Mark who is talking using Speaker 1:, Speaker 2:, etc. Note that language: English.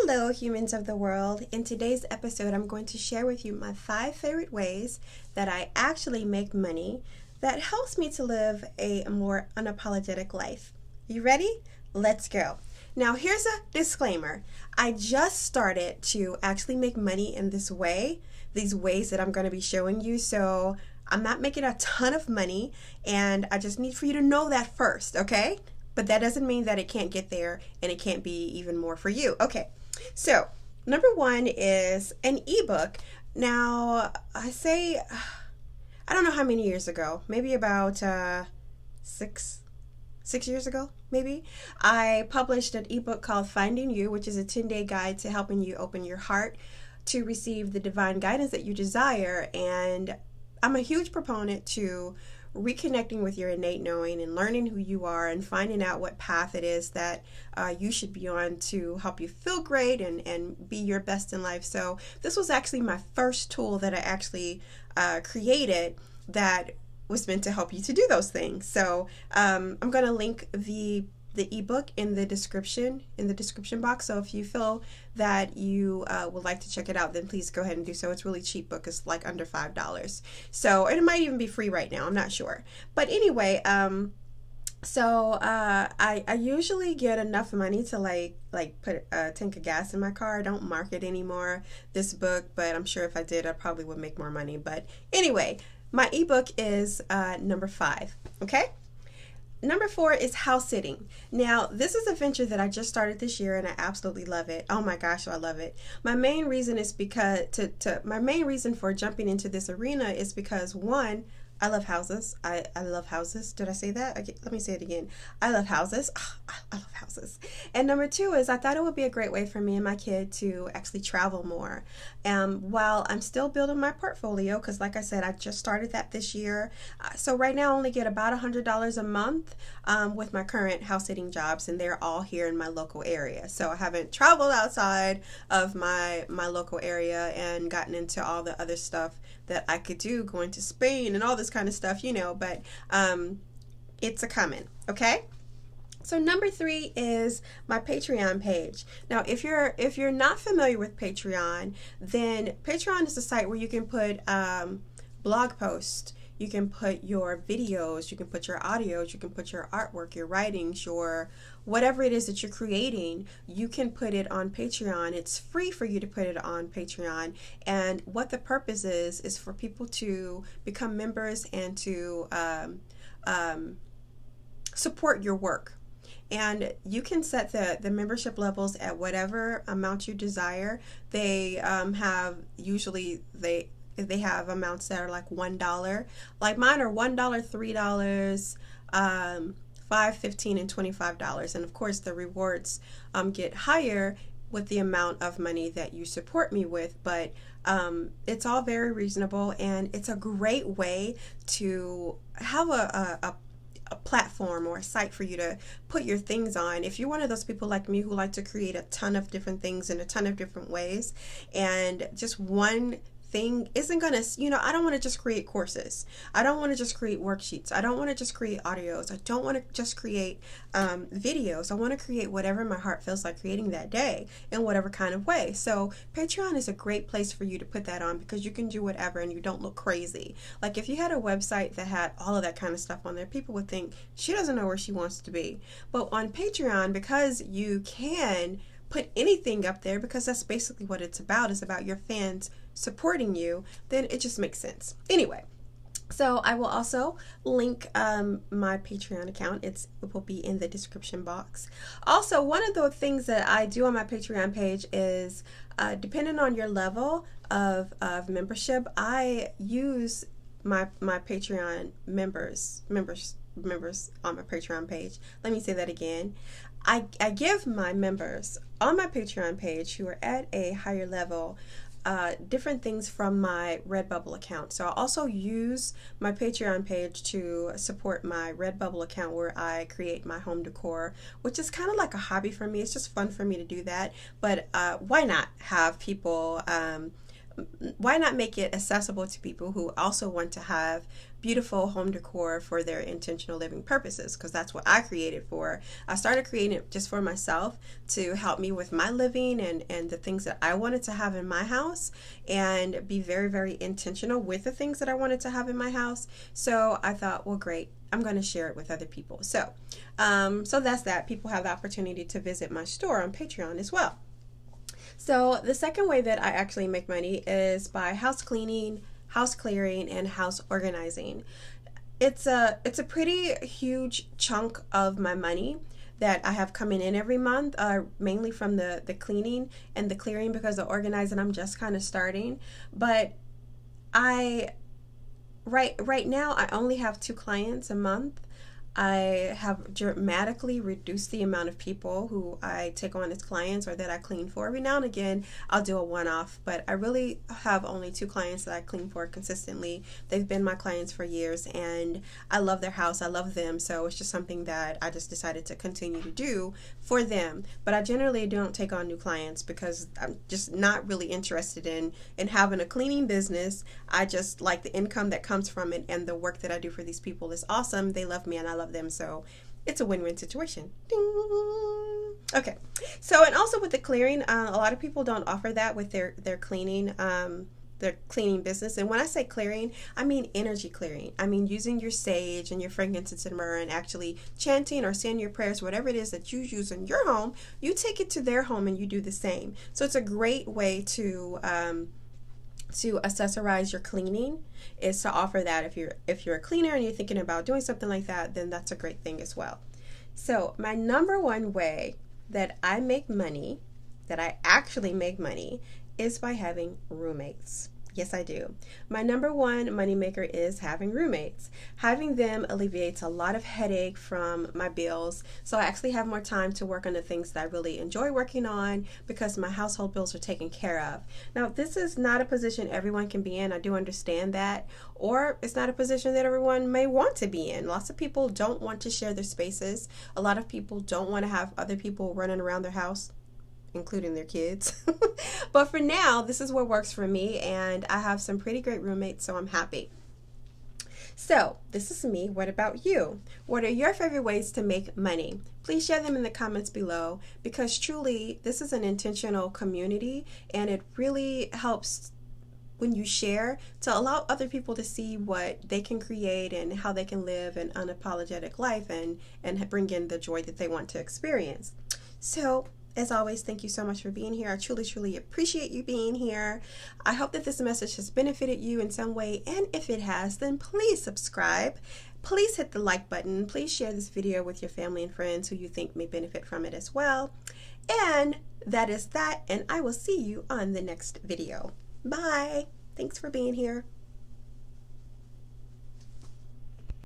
Speaker 1: Hello, humans of the world. In today's episode, I'm going to share with you my 5 favorite ways that I actually make money that helps me to live a more unapologetic life. You ready? Let's go. Now, here's a disclaimer. I just started to actually make money in this way, these ways that I'm going to be showing you. So I'm not making a ton of money, and I just need for you to know that first, okay? But that doesn't mean that it can't get there and it can't be even more for you. Okay, so number 1 is an ebook. Now, I don't know how many years ago, maybe about 6 years ago, maybe, I published an ebook called Finding You, which is a 10-day guide to helping you open your heart to receive the divine guidance that you desire. And I'm a huge proponent to reconnecting with your innate knowing and learning who you are and finding out what path it is that you should be on to help you feel great and be your best in life. So this was actually my first tool that I actually created that was meant to help you to do those things. So I'm going to link the ebook in the description box. So if you feel that you would like to check it out, then please go ahead and do so. It's a really cheap book. It's like under $5. So it might even be free right now. I'm not sure. But anyway, I usually get enough money to like put a tank of gas in my car. I don't market anymore this book, but I'm sure if I did, I probably would make more money. But anyway, my ebook is number 5. Okay. Number 4 is house sitting. Now, this is a venture that I just started this year, and I absolutely love it. Oh my gosh, I love it. My main reason is because my main reason for jumping into this arena is because, one, I love houses. I love houses. Did I say that? Okay, let me say it again. I love houses. I love houses. And number 2 is I thought it would be a great way for me and my kid to actually travel more. While I'm still building my portfolio, because like I said, I just started that this year. So right now I only get about $100 a month with my current house sitting jobs, and they're all here in my local area. So I haven't traveled outside of my local area and gotten into all the other stuff that I could do, going to Spain and all this kind of stuff, but it's a coming, okay? So number 3 is my Patreon page. Now, if you're not familiar with Patreon, then Patreon is a site where you can put blog posts, you can put your videos, you can put your audios, you can put your artwork, your writings, your whatever it is that you're creating, you can put it on Patreon. It's free for you to put it on Patreon. And what the purpose is for people to become members and to support your work. And you can set the membership levels at whatever amount you desire. They have they have amounts that are like $1. Like mine are $1, $3, $5, $15, and $25. And of course the rewards get higher with the amount of money that you support me with, but it's all very reasonable, and it's a great way to have a platform or a site for you to put your things on. If you're one of those people like me who like to create a ton of different things in a ton of different ways, and just one thing isn't gonna, I don't want to just create courses. I don't want to just create worksheets. I don't want to just create audios. I don't want to just create videos. I want to create whatever my heart feels like creating that day in whatever kind of way. So Patreon is a great place for you to put that on, because you can do whatever and you don't look crazy. Like if you had a website that had all of that kind of stuff on there, people would think she doesn't know where she wants to be. But on Patreon, because you can put anything up there, because that's basically what it's about, is about your fans supporting you, then it just makes sense. Anyway, so I will also link my Patreon account. It will be in the description box. Also, one of the things that I do on my Patreon page is, depending on your level of membership, I use my Patreon members on my Patreon page. Let me say that again. I give my members on my Patreon page who are at a higher level different things from my Redbubble account. So I also use my Patreon page to support my Redbubble account, where I create my home decor, which is kind of like a hobby for me. It's just fun for me to do that. But why not have people why not make it accessible to people who also want to have beautiful home decor for their intentional living purposes? Because that's what I created for. I started creating it just for myself to help me with my living and the things that I wanted to have in my house, and be very, very intentional with the things that I wanted to have in my house. So I thought, well, great, I'm going to share it with other people. So that's that. People have the opportunity to visit my store on Patreon as well. So the second way that I actually make money is by house cleaning, house clearing, and house organizing. It's a pretty huge chunk of my money that I have coming in every month, mainly from the cleaning and the clearing, because the organizing I'm just kind of starting. But right now I only have 2 clients a month. I have dramatically reduced the amount of people who I take on as clients or that I clean for. Every now and again, I'll do a one-off, but I really have only 2 clients that I clean for consistently. They've been my clients for years, and I love their house. I love them, so it's just something that I just decided to continue to do for them. But I generally don't take on new clients because I'm just not really interested in having a cleaning business. I just like the income that comes from it, and the work that I do for these people is awesome. They love me and I love them, so it's a win-win situation. Ding. Okay, so and also with the clearing, a lot of people don't offer that with their cleaning business. And when I say clearing, I mean energy clearing. I mean using your sage and your frankincense and myrrh and actually chanting or saying your prayers, whatever it is that you use in your home, you take it to their home and you do the same. So it's a great way to accessorize your cleaning, is to offer that. If you're a cleaner and you're thinking about doing something like that, then that's a great thing as well. So my number one way that I make money, that I actually make money, is by having roommates. Yes, I do. My number one moneymaker is having roommates. Having them alleviates a lot of headache from my bills, so I actually have more time to work on the things that I really enjoy working on because my household bills are taken care of. Now, this is not a position everyone can be in. I do understand that. Or it's not a position that everyone may want to be in. Lots of people don't want to share their spaces. A lot of people don't want to have other people running around their house, including their kids. But for now, this is what works for me, and I have some pretty great roommates, so I'm happy. So this is me. What about you? What are your favorite ways to make money? Please share them in the comments below, because truly this is an intentional community, and it really helps when you share to allow other people to see what they can create and how they can live an unapologetic life and bring in the joy that they want to experience. So as always, thank you so much for being here. I truly, truly appreciate you being here. I hope that this message has benefited you in some way, and if it has, then please subscribe. Please hit the like button. Please share this video with your family and friends who you think may benefit from it as well. And that is that, and I will see you on the next video. Bye. Thanks for being here.